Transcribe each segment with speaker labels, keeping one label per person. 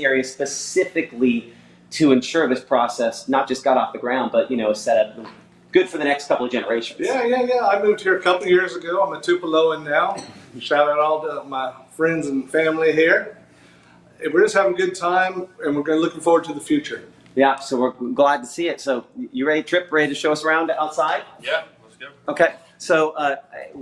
Speaker 1: area specifically to ensure this process not just got off the ground, but is set up good for the next couple of generations.
Speaker 2: Yeah. I moved here a couple of years ago. I'm a Tupeloan now. Shout out all to my friends and family here. We're just having a good time, and we're looking forward to the future.
Speaker 1: Yeah, so we're glad to see it. So you ready, Trip? Ready to show us around outside?
Speaker 3: Yeah, let's go.
Speaker 1: Okay. So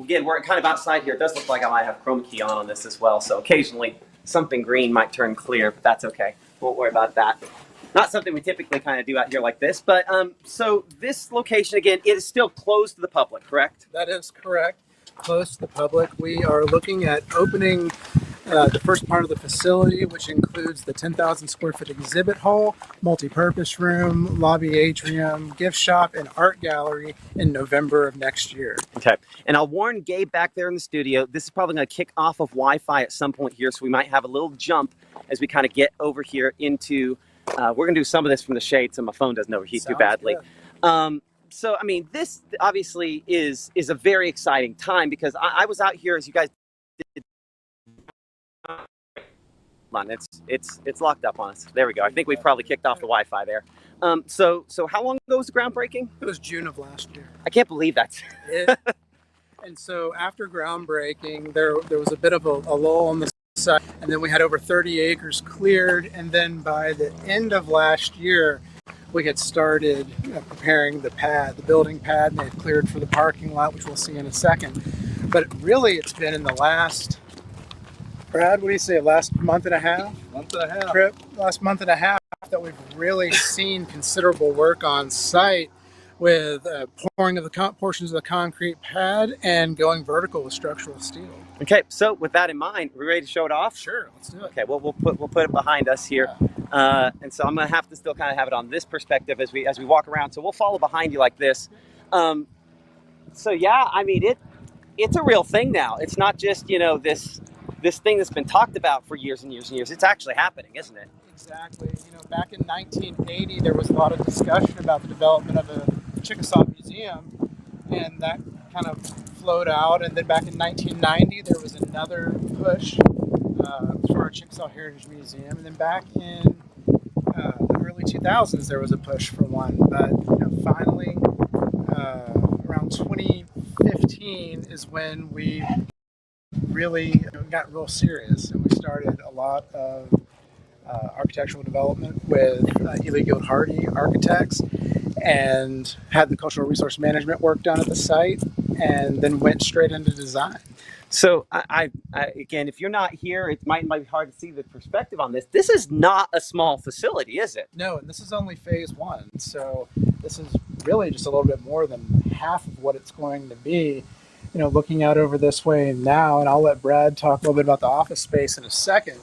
Speaker 1: again, we're kind of outside here. It does look like I might have chroma key on this as well. So occasionally something green might turn clear, but that's okay. Won't worry about that. Not something we typically kind of do out here like this. But so this location, again, it is still closed to the public, correct?
Speaker 4: That is correct. Closed to the public. We are looking at opening the first part of the facility, which includes the 10,000 square foot exhibit hall, multi-purpose room, lobby atrium, gift shop, and art gallery in November of next year.
Speaker 1: Okay. And I'll warn Gabe back there in the studio, this is probably going to kick off of Wi-Fi at some point here, so we might have a little jump as we kind of get over here into, we're going to do some of this from the shade so my phone doesn't overheat too badly. So, I mean, this obviously is a very exciting time because I was out here as you guys did. It's locked up on us. There we go. I think we've probably kicked off the Wi-Fi there. So how long ago was the groundbreaking?
Speaker 4: It was June of last year.
Speaker 1: I can't believe that.
Speaker 4: And so after groundbreaking, there was a bit of a lull on the site, and then we had over 30 acres cleared. And then by the end of last year, we had started preparing the pad, the building pad, and they had cleared for the parking lot, which we'll see in a second. But really, it's been in the last, Brad, what do you say, last month and a half? Last month and a half that we've really seen considerable work on site with pouring of the portions of the concrete pad and going vertical with structural steel.
Speaker 1: Okay, so with that in mind, we're ready to show it off?
Speaker 4: Sure, let's do it.
Speaker 1: Okay, well we'll put it behind us here, and so I'm gonna have to still kind of have it on this perspective as we walk around. So we'll follow behind you like this. So yeah, I mean it's a real thing now. It's not just this thing that's been talked about for years and years and years. It's actually happening, isn't it?
Speaker 4: Exactly. Back in 1980, there was a lot of discussion about the development of a Chickasaw museum, and that kind of flowed out. And then back in 1990, there was another push for our Chickasaw Heritage Museum. And then back in the early 2000s, there was a push for one. But finally, around 2015 is when we really got real serious, and we started a lot of architectural development with Ely Guild Hardy architects, and had the cultural resource management work done at the site, and then went straight into design.
Speaker 1: So I again, if you're not here, it might be hard to see the perspective on this. This is not a small facility, is it?
Speaker 4: No, and this is only phase one. So this is really just a little bit more than half of what it's going to be. Looking out over this way now, and I'll let Brad talk a little bit about the office space in a second.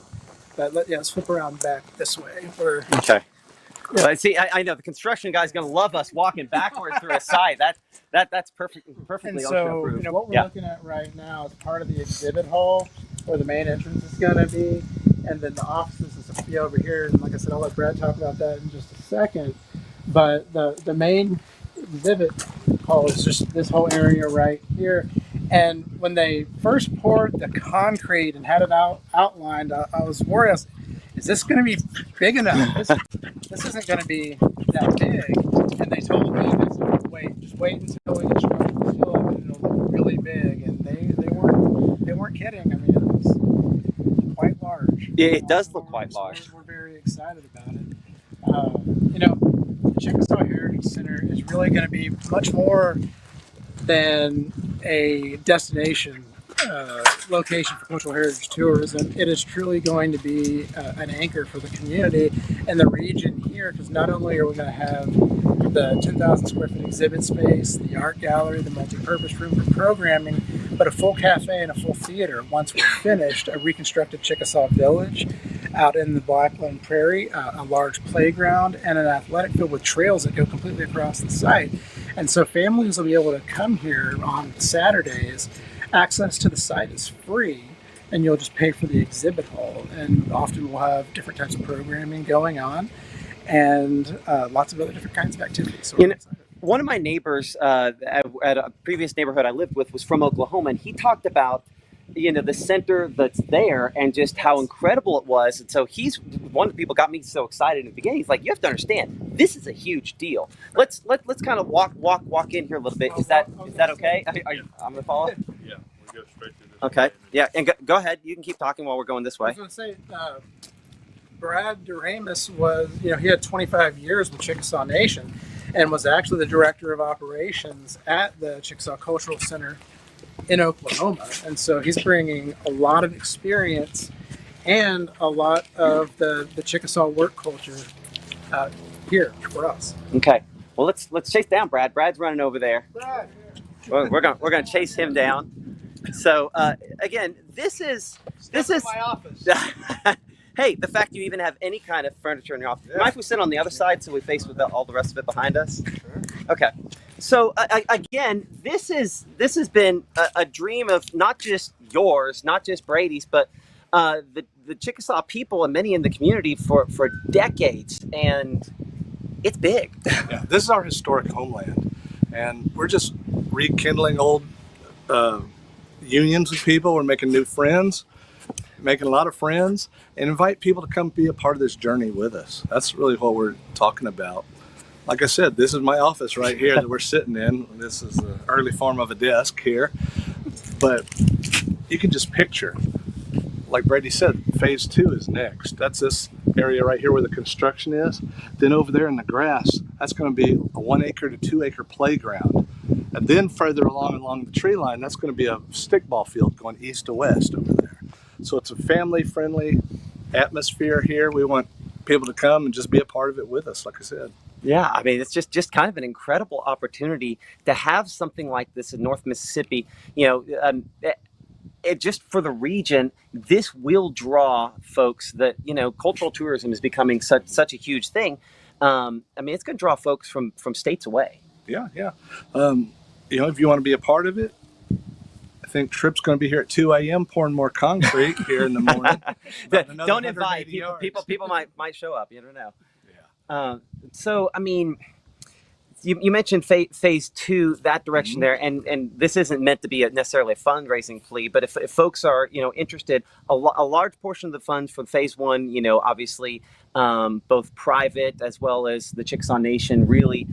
Speaker 4: But let's flip around back this way.
Speaker 1: Okay. Yeah. Well, see, I know the construction guy's going to love us walking backward through a site. That's perfectly.
Speaker 4: And so, what we're looking at right now is part of the exhibit hall where the main entrance is going to be, and then the offices is going to be over here. And like I said, I'll let Brad talk about that in just a second. But the main exhibit hall is just this whole area right here. And when they first poured the concrete and had it outlined, I was worried. Is this going to be big enough? This isn't going to be that big. And they told me, just wait until we construct the steel up, and it'll look really big. And they weren't kidding. I mean, it was quite large.
Speaker 1: Yeah, it does look quite large.
Speaker 4: We're very excited about it. The Chickasaw Heritage Center is really going to be much more than a destination location for cultural heritage tourism. It is truly going to be an anchor for the community and the region here, because not only are we going to have the 10,000 square foot exhibit space, the art gallery, the multi-purpose room for programming, but a full cafe and a full theater once we're finished, a reconstructed Chickasaw Village out in the Blackland Prairie, a large playground, and an athletic field with trails that go completely across the site. And so families will be able to come here on Saturdays. Access to the site is free, and you'll just pay for the exhibit hall. And often we'll have different types of programming going on, and lots of other different kinds of activities. So
Speaker 1: one of my neighbors at a previous neighborhood I lived with was from Oklahoma, and he talked about the center that's there, and just how incredible it was. And so he's one of the people got me so excited in the beginning. He's like, you have to understand, this is a huge deal. Let's kind of walk in here a little bit. Is that okay? I'm gonna follow.
Speaker 3: Yeah, we go straight through this.
Speaker 1: Okay. Yeah, and go ahead. You can keep talking while we're going this
Speaker 4: I
Speaker 1: way.
Speaker 4: was going to say, Brad Duramus was, he had 25 years with Chickasaw Nation and was actually the director of operations at the Chickasaw Cultural Center in Oklahoma. And so he's bringing a lot of experience and a lot of the Chickasaw work culture here for us.
Speaker 1: Okay. Well, let's chase down Brad. Brad's running over there.
Speaker 4: Brad.
Speaker 1: We're gonna chase him down. So again, this is
Speaker 4: my office.
Speaker 1: Hey, the fact you even have any kind of furniture in your office. Mind if we sit on the other side so we face with all the rest of it behind us?
Speaker 4: Sure.
Speaker 1: Okay. So again, this has been a dream of not just yours, not just Brady's, but the Chickasaw people and many in the community for decades, and it's big.
Speaker 2: Yeah, this is our historic homeland, and we're just rekindling old unions with people. We're making new friends, making a lot of friends, and invite people to come be a part of this journey with us. That's really what we're talking about. Like I said, this is my office right here that we're sitting in. This is the early form of a desk here, but you can just picture, like Brady said, phase 2 is next. That's this area right here where the construction is. Then over there in the grass, that's going to be a 1 acre to 2 acre playground. And then further along the tree line, that's going to be a stickball field going east to west over there. So it's a family-friendly atmosphere here. We want people to come and just be a part of it with us, like I said.
Speaker 1: Yeah, I mean, it's just kind of an incredible opportunity to have something like this in North Mississippi. It just for the region, this will draw folks that, cultural tourism is becoming such a huge thing. I mean, it's going to draw folks from states away.
Speaker 2: Yeah. If you want to be a part of it, I think Tripp's going to be here at 2 a.m. pouring more concrete here in the morning.
Speaker 1: Don't invite people might show up. You don't know. Yeah. So I mean, you mentioned phase 2, that direction there, and this isn't meant to be necessarily a fundraising plea, but if folks are interested, a large portion of the funds for phase 1, obviously both private as well as the Chickasaw Nation really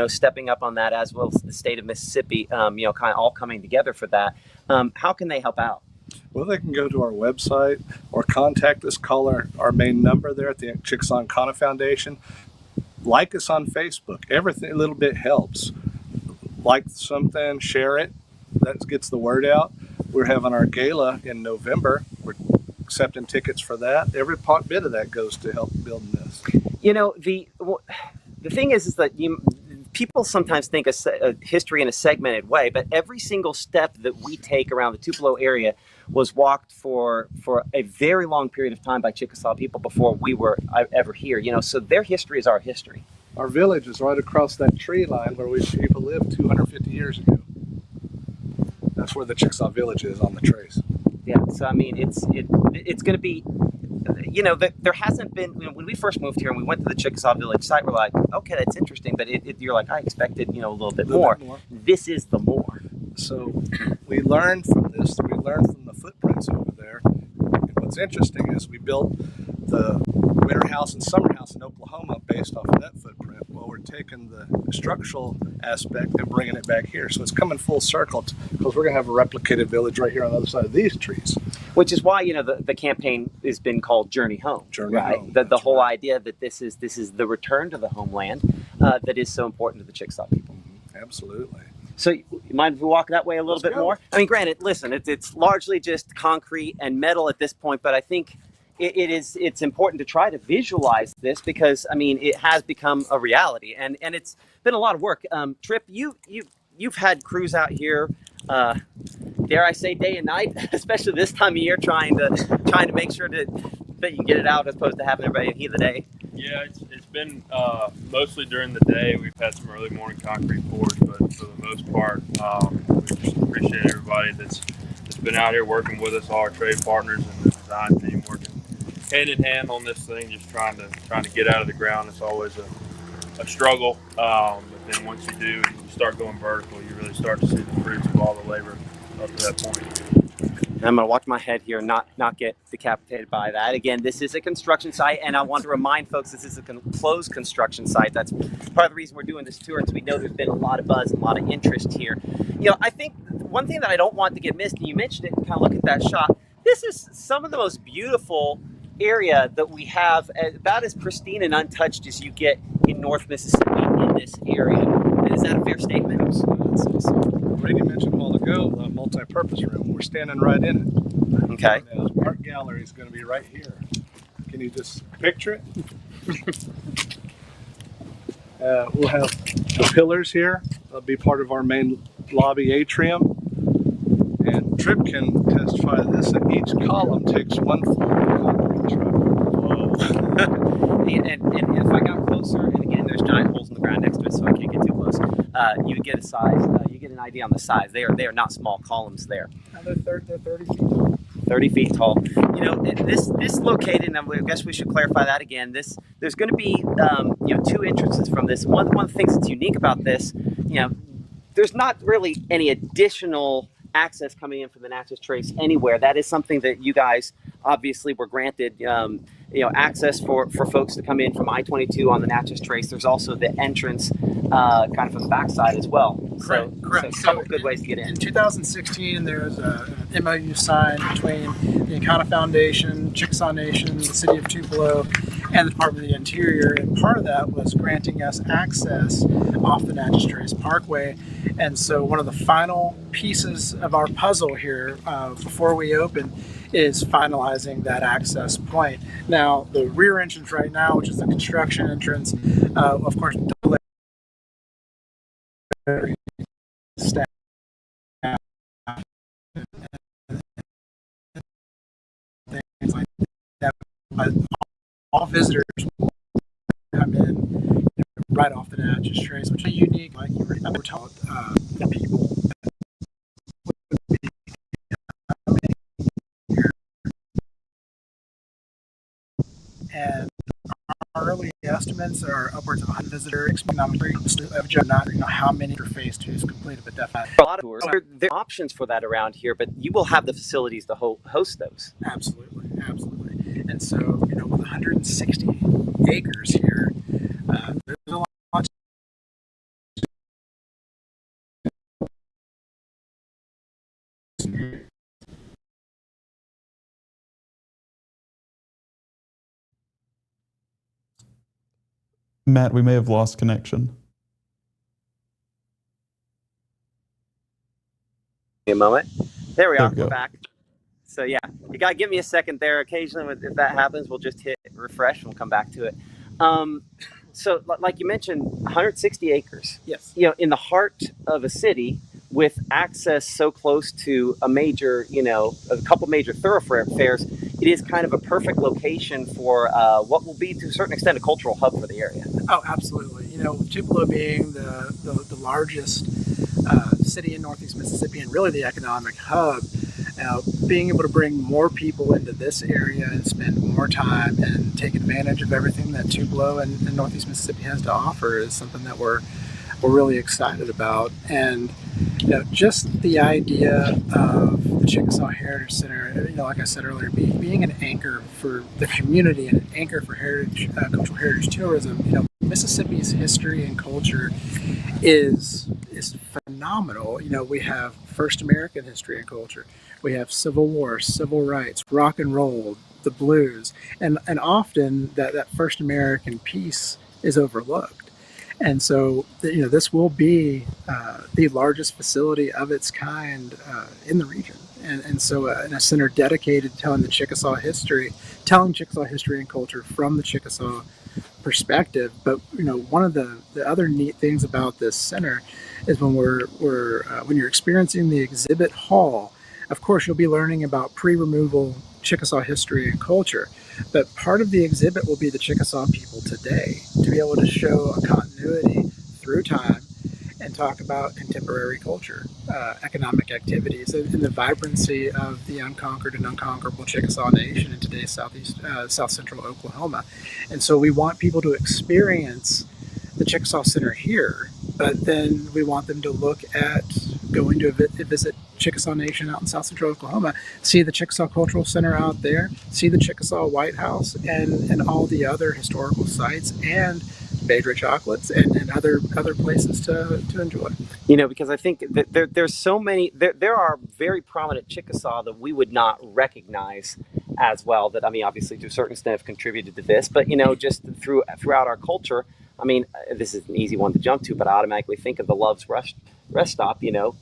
Speaker 1: stepping up on that, as well as the state of Mississippi, kind of all coming together for that. How can they help out?
Speaker 2: Well, they can go to our website or contact us, call our main number there at the Chickasaw and Kana Foundation. Like us on Facebook. Everything, a little bit helps. Like something, share it. That gets the word out. We're having our gala in November. We're accepting tickets for that. Every bit of that goes to help building this.
Speaker 1: The thing is that people sometimes think of history in a segmented way, but every single step that we take around the Tupelo area was walked for a very long period of time by Chickasaw people before we were ever here. So their history is our history.
Speaker 2: Our village is right across that tree line where people lived 250 years ago. That's where the Chickasaw village is on the trace.
Speaker 1: Yeah. So I mean, it's going to be. There hasn't been, when we first moved here and we went to the Chickasaw Village site, we're like, okay, that's interesting, but you're like, I expected, a little bit more. This is the more.
Speaker 2: So we learned from this, we learned from the footprints over there. And what's interesting is we built the winter house and summer house in Oklahoma based off of that footprint. Well, we're taking the structural aspect and bringing it back here. So it's coming full circle because we're going to have a replicated village right here on the other side of these trees.
Speaker 1: Which is why the campaign has been called Journey Home.
Speaker 2: Journey Home.
Speaker 1: The whole idea that this is the return to the homeland that is so important to the Chickasaw people.
Speaker 2: Absolutely.
Speaker 1: So you mind if we walk that way a little bit more? I mean, granted, listen, it's largely just concrete and metal at this point, but I think it's important to try to visualize this because I mean it has become a reality and it's been a lot of work. Tripp, you've had crews out here. Dare I say day and night, especially this time of year, trying to make sure that you can get it out as opposed to having everybody in heat of the day.
Speaker 3: Yeah, it's been mostly during the day. We've had some early morning concrete pours, but for the most part, we just appreciate everybody that's been out here working with us, all our trade partners and the design team working hand in hand on this thing, just trying to get out of the ground. It's always a struggle, but then once you do and you start going vertical, you really start to see the fruits of all the labor up to that point.
Speaker 1: And I'm going to watch my head here and not get decapitated by that. Again, this is a construction site, and I want to remind folks this is a closed construction site. That's part of the reason we're doing this tour, because we know there's been a lot of buzz and a lot of interest here. You know, I think one thing that I don't want to get missed, and you mentioned it, kind of look at that shot, this is some of the most beautiful area that we have, about as pristine and untouched as you get in North Mississippi in this area. Is that a fair statement?
Speaker 2: Brady mentioned a while ago the multi-purpose room. We're standing right in it.
Speaker 1: Okay.
Speaker 2: The art gallery is going to be right here. Can you just picture it? We'll have the pillars here. They'll be part of our main lobby atrium. And Tripp can testify to this, that each column takes one floor of a concrete truck.
Speaker 1: Whoa. and if I got closer, and again, there's giant holes in the ground next to it, so I can't get too close, you would get a size, you get an idea on the size. They are not small columns there.
Speaker 4: They're 30 feet tall.
Speaker 1: 30 feet tall. You know, this located, and I guess we should clarify that again. There's going to be you know, two entrances from this. One of the things that's unique about this, you know, there's not really any additional access coming in from the Natchez Trace anywhere. That is something that you guys obviously were granted, you know, access for folks to come in from I-22 on the Natchez Trace. There's also the entrance kind of from the backside as well.
Speaker 4: Correct.
Speaker 1: So a couple good ways to get in.
Speaker 4: In 2016, there was an MOU signed between the Encana Foundation, Chickasaw Nation, the City of Tupelo, and the Department of the Interior. And part of that was granting us access off the Natchez Trace Parkway. And so one of the final pieces of our puzzle here before we open is finalizing that access point. Now, the rear entrance right now, which is the construction entrance, of course, staff, things like that, but all visitors will come in right off the Natchez Trace, which is unique. Like you were told, the people and our early estimates are upwards of 100 visitors. Economically, not how many are phase 2 is completed, but definitely
Speaker 1: A lot of tours. There are options for that around here, but you will have the facilities to host those.
Speaker 4: Absolutely. And so, you know, with 160 acres here, there's a lot.
Speaker 5: Matt, we may have lost connection.
Speaker 1: A moment. There we are.
Speaker 5: We go.
Speaker 1: We're back. So yeah, you gotta give me a second there. Occasionally, if that happens, we'll just hit refresh and we'll come back to it. So, like you mentioned, 160 acres.
Speaker 4: Yes.
Speaker 1: You know, in the heart of a city with access so close to a major, you know, a couple major thoroughfares, it is kind of a perfect location for what will be, to a certain extent, a cultural hub for the area.
Speaker 4: Oh, absolutely. You know, Tupelo being the largest city in Northeast Mississippi and really the economic hub, being able to bring more people into this area and spend more time and take advantage of everything that Tupelo and Northeast Mississippi has to offer is something that we're really excited about. And you know, just the idea of the Chickasaw Heritage Center, you know, like I said earlier, being an anchor for the community and an anchor for heritage, cultural heritage tourism. You know, Mississippi's history and culture is phenomenal. You know, we have first American history and culture. We have Civil War, civil rights, rock and roll, the blues, and often that first American piece is overlooked. And so, you know, this will be the largest facility of its kind in the region. And so in a center dedicated to telling Chickasaw history and culture from the Chickasaw perspective. But, you know, one of the other neat things about this center is when when you're experiencing the exhibit hall, of course, you'll be learning about pre-removal Chickasaw history and culture. But part of the exhibit will be the Chickasaw people today, to be able to show a continuity through time and talk about contemporary culture, economic activities, and the vibrancy of the unconquered and unconquerable Chickasaw Nation in today's South Central Oklahoma. And so we want people to experience the Chickasaw Center here, but then we want them to look at going to visit Chickasaw Nation out in South Central Oklahoma, see the Chickasaw Cultural Center out there, see the Chickasaw White House, and all the other historical sites, and Badra chocolates and other places to enjoy.
Speaker 1: You know, because I think that there's so many, there are very prominent Chickasaw that we would not recognize as well, that, I mean, obviously to a certain extent have contributed to this, but, you know, just throughout our culture, I mean, this is an easy one to jump to, but I automatically think of the Love's Rest Stop, you know,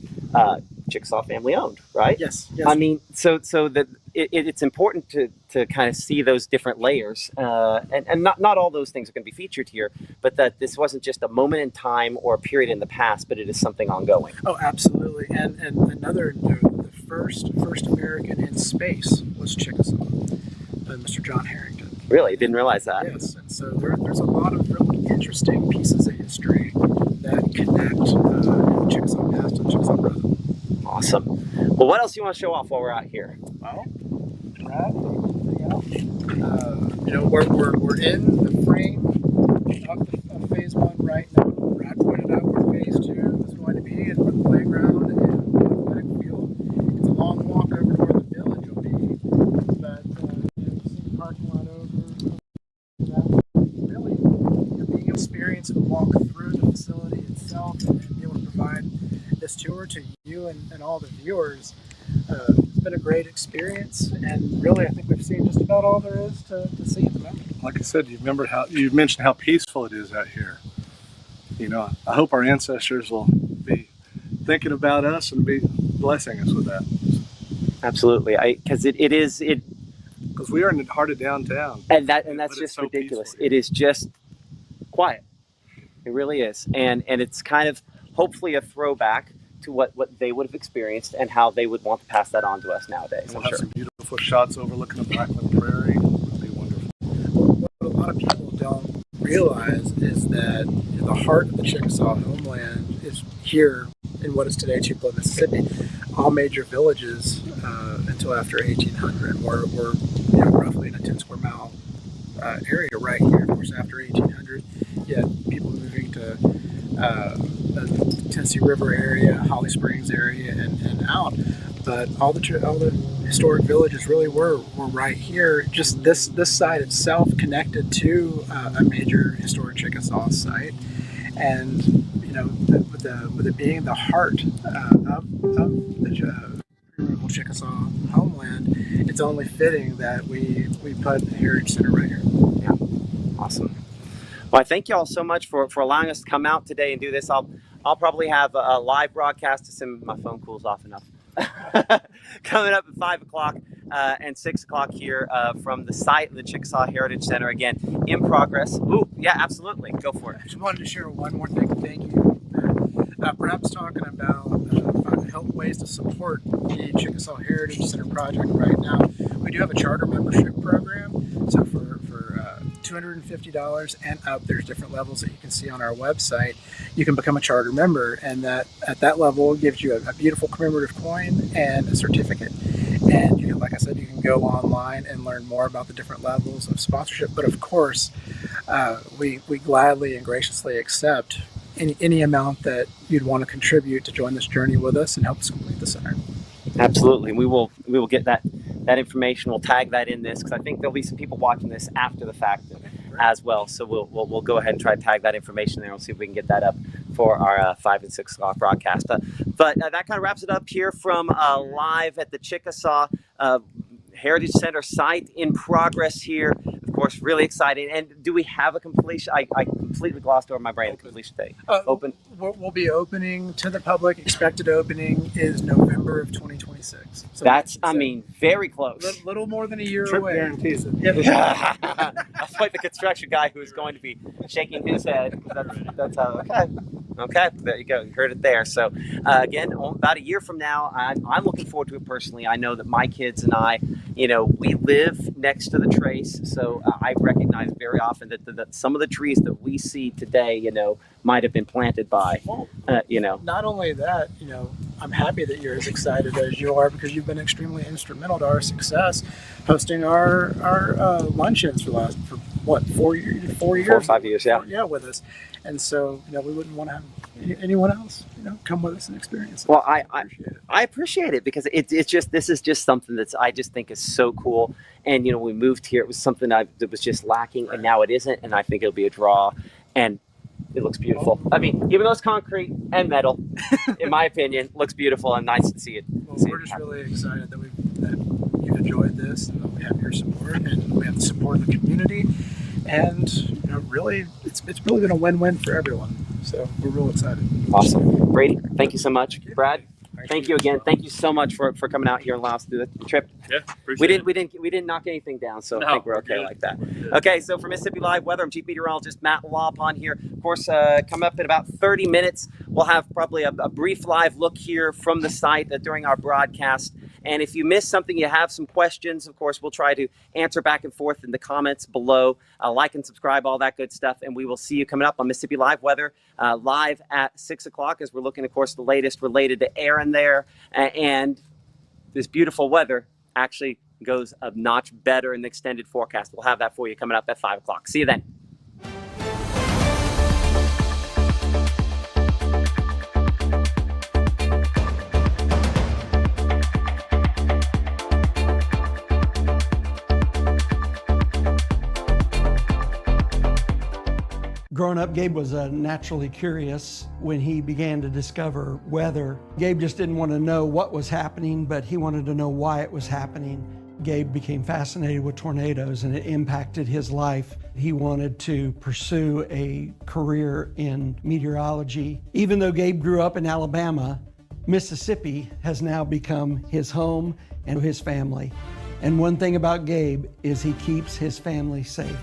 Speaker 1: Chickasaw family owned, right?
Speaker 4: Yes.
Speaker 1: I mean, so that it's important to kind of see those different layers, and not all those things are going to be featured here, but that this wasn't just a moment in time or a period in the past, but it is something ongoing.
Speaker 4: Oh, absolutely. And another note, the first American in space was Chickasaw, Mr. John Harrington.
Speaker 1: Really? Didn't realize that.
Speaker 4: Yes, and so there's a lot of really interesting pieces of history that connect the Chickasaw past and the Chickasaw present.
Speaker 1: Awesome. Well, what else do you want to show off while we're out here?
Speaker 4: Well, Brad, you know, we're in the frame of phase 1 right now. Brad pointed out where phase 2 is going to be, and where the playground and the athletic field. It's a long walk over to where the village will be, but you know, see the parking lot over. That really, you know, being able to experience and walk through the facility itself and be able to provide this tour to you and all the viewers. It's been a great experience, and really I think we've seen just about all there is to see at the moment.
Speaker 2: Like I said, you mentioned how peaceful it is out here. You know, I hope our ancestors will be thinking about us and be blessing us with that.
Speaker 1: Absolutely, because
Speaker 2: because we are in the heart of downtown,
Speaker 1: and that's just
Speaker 2: so
Speaker 1: ridiculous.
Speaker 2: peaceful.
Speaker 1: It is just quiet. It really is, and it's kind of hopefully a throwback to what they would have experienced and how they would want to pass that on to us nowadays.
Speaker 2: We'll
Speaker 1: I'm
Speaker 2: have
Speaker 1: sure.
Speaker 2: some beautiful shots overlooking the Blackland Prairie. It'll be wonderful.
Speaker 4: What a lot of people don't realize is that, you know, the heart of the Chickasaw homeland is here in what is today Tupelo, Mississippi. All major villages until after 1800 were you know, roughly in a 10 square mile area right here. Of course, after 1800, you had people moving to the Tennessee River area, Holly Springs area, and out. But all the historic villages really were right here. Just this site itself connected to a major historic Chickasaw site, and you know, with it being the heart of the rural Chickasaw homeland, it's only fitting that we put a Heritage Center right here.
Speaker 1: Yeah, awesome. Well, I thank you all so much for allowing us to come out today and do this. I'll probably have a live broadcast as soon as my phone cools off enough. Coming up at 5 o'clock and 6 o'clock here from the site of the Chickasaw Heritage Center. Again, in progress. Ooh, yeah, absolutely. Go for it.
Speaker 4: I just wanted to share one more thing. Thank you. Perhaps talking about help ways to support the Chickasaw Heritage Center project right now. We do have a charter membership program. So for $250 and up, there's different levels that you can see on our website. You can become a charter member, and that at that level gives you a beautiful commemorative coin and a certificate. And you can, like I said, you can go online and learn more about the different levels of sponsorship. But of course, we gladly and graciously accept any amount that you'd want to contribute to join this journey with us and help us complete the center.
Speaker 1: Absolutely. We will get that information. We'll tag that in this, because I think there'll be some people watching this after the fact as well. So we'll go ahead and try to tag that information there. We'll see if we can get that up for our 5 and 6 o'clock broadcast. But that kind of wraps it up here from live at the Chickasaw Heritage Center site. In progress here. Of course, really exciting. And do we have a completion? I completely glossed over my brain. The completion date. Open.
Speaker 4: We'll be opening to the public. Expected opening is November of 2026. So
Speaker 1: that's, I mean, very close.
Speaker 4: Little more than a year
Speaker 2: Trip
Speaker 4: away.
Speaker 2: guarantees it.
Speaker 4: Yep.
Speaker 1: That's like the construction guy who is going to be shaking his head. That's how. Okay, there you go. You heard it there. So again, about a year from now, I'm looking forward to it personally. I know that my kids and I, you know, we live next to the trace, so I recognize very often that some of the trees that we see today, you know, might have been planted by, you know.
Speaker 4: Not only that, you know, I'm happy that you're as excited as you are, because you've been extremely instrumental to our success, hosting our luncheons for what, 4 years?
Speaker 1: 4 or 5 years, yeah.
Speaker 4: Yeah, with us. And so, we wouldn't want to have anyone else, come with us and experience it.
Speaker 1: Well,
Speaker 4: So appreciate it.
Speaker 1: I appreciate it because it's just, this is just something that's, I just think is so cool. And, when we moved here, it was something that was just lacking, and now it isn't. And I think it'll be a draw, and it looks beautiful. I mean, even though it's concrete and metal, in my opinion, looks beautiful and nice to see it.
Speaker 4: Well, we're just really excited that you've enjoyed this, and that we have your support, and we have the support of the community. And, really, it's really been a win-win for everyone. So we're real excited.
Speaker 1: Awesome. Brady, thank you so much. Brad, thank you again. Thank you so much for coming out here and allowing us to do the trip.
Speaker 3: Yeah, appreciate it.
Speaker 1: We didn't knock anything down, so
Speaker 3: No,
Speaker 1: I think we're
Speaker 3: we're
Speaker 1: okay
Speaker 3: good.
Speaker 1: like that.
Speaker 3: We're good.
Speaker 1: Okay, so for Mississippi Live Weather, I'm Chief Meteorologist Matt Lawpon here. Of course, coming up in about 30 minutes, we'll have probably a brief live look here from the site during our broadcast. And if you missed something, you have some questions, of course, we'll try to answer back and forth in the comments below. Like and subscribe, all that good stuff. And we will see you coming up on Mississippi Live Weather live at 6 o'clock as we're looking, of course, the latest related to Aaron there. And this beautiful weather actually goes a notch better in the extended forecast. We'll have that for you coming up at 5 o'clock. See you then.
Speaker 6: Growing up, Gabe was naturally curious. When he began to discover weather, Gabe just didn't want to know what was happening, but he wanted to know why it was happening. Gabe became fascinated with tornadoes, and it impacted his life. He wanted to pursue a career in meteorology. Even though Gabe grew up in Alabama, Mississippi has now become his home and his family. And one thing about Gabe is he keeps his family safe.